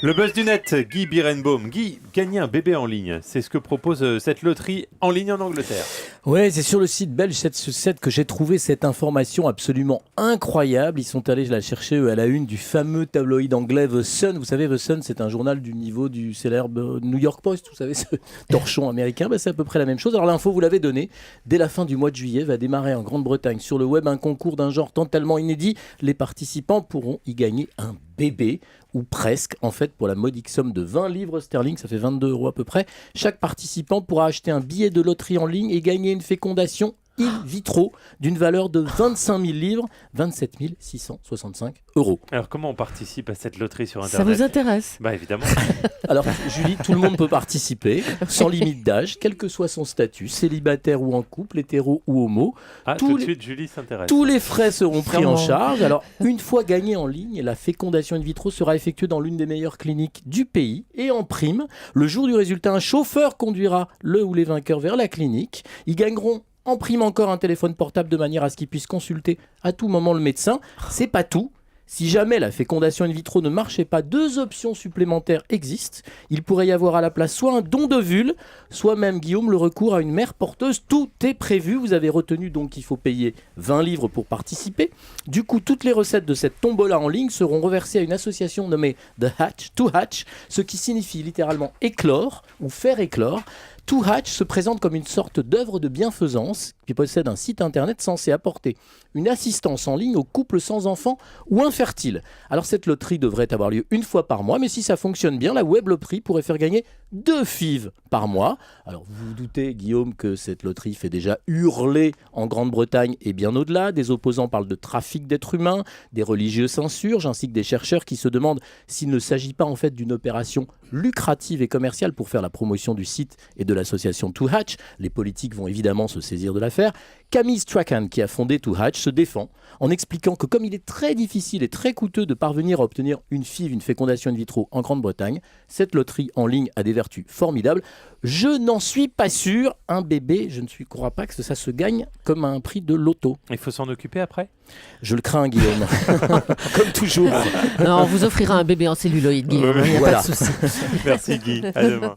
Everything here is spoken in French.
Le buzz du net, Guy Birenbaum. Guy, gagner un bébé en ligne, c'est ce que propose cette loterie en ligne en Angleterre. Ouais, c'est sur le site belge 7 que j'ai trouvé cette information absolument incroyable. Ils sont allés la chercher à la une du fameux tabloïd anglais The Sun. Vous savez, The Sun, c'est un journal du niveau du célèbre New York Post, vous savez, ce torchon américain. C'est à peu près la même chose. Alors l'info, vous l'avez donnée. Dès la fin du mois de juillet, va démarrer en Grande-Bretagne sur le web un concours d'un genre totalement inédit. Les participants pourront y gagner un bébé, ou presque, en fait, pour la modique somme de 20 livres sterling, ça fait 22 € à peu près. Chaque participant pourra acheter un billet de loterie en ligne et gagner une fécondation in vitro d'une valeur de 25 000 livres, 27 665 €. Alors comment on participe à cette loterie sur Ça Internet? vous intéresse? Bah évidemment. Alors, Julie, tout le monde peut participer, sans limite d'âge, quel que soit son statut, célibataire ou en couple, hétéro ou homo. Ah, Tous tout de les- suite, Julie s'intéresse. Tous les frais seront pris en Sûrement. charge. Alors, une fois gagné en ligne, la fécondation in vitro sera effectuée dans l'une des meilleures cliniques du pays. Et en prime, le jour du résultat, un chauffeur conduira le ou les vainqueurs vers la clinique. Ils gagneront en prime encore un téléphone portable de manière à ce qu'ils puissent consulter à tout moment le médecin. C'est pas tout. Si jamais la fécondation in vitro ne marchait pas, 2 options supplémentaires existent. Il pourrait y avoir à la place soit un don d'ovule, soit même, Guillaume, le recours à une mère porteuse. Tout est prévu. Vous avez retenu donc qu'il faut payer 20 livres pour participer. Du coup, toutes les recettes de cette tombola en ligne seront reversées à une association nommée The Hatch, To Hatch, ce qui signifie littéralement éclore ou faire éclore. To Hatch se présente comme une sorte d'œuvre de bienfaisance qui possède un site internet censé apporter une assistance en ligne aux couples sans enfants ou infertiles. Alors cette loterie devrait avoir lieu une fois par mois, mais si ça fonctionne bien, la web loterie pourrait faire gagner 2 fives par mois. Alors vous vous doutez, Guillaume, que cette loterie fait déjà hurler en Grande-Bretagne et bien au-delà. Des opposants parlent de trafic d'êtres humains, des religieux s'insurgent, ainsi que des chercheurs qui se demandent s'il ne s'agit pas en fait d'une opération lucrative et commerciale pour faire la promotion du site et de l'association To Hatch. Les politiques vont évidemment se saisir de l'affaire. Camille Strachan, qui a fondé To Hatch, se défend en expliquant que comme il est très difficile et très coûteux de parvenir à obtenir une FIV, une fécondation in vitro en Grande-Bretagne, cette loterie en ligne a des vertus formidables. Je n'en suis pas sûr. Un bébé, je ne crois pas que ça se gagne comme un prix de loto. Il faut s'en occuper après? Je le crains, Guillaume. Comme toujours. Non, on vous offrira un bébé en celluloïde, Guillaume. Il n'y a Voilà. pas de souci. Merci Guy, à demain.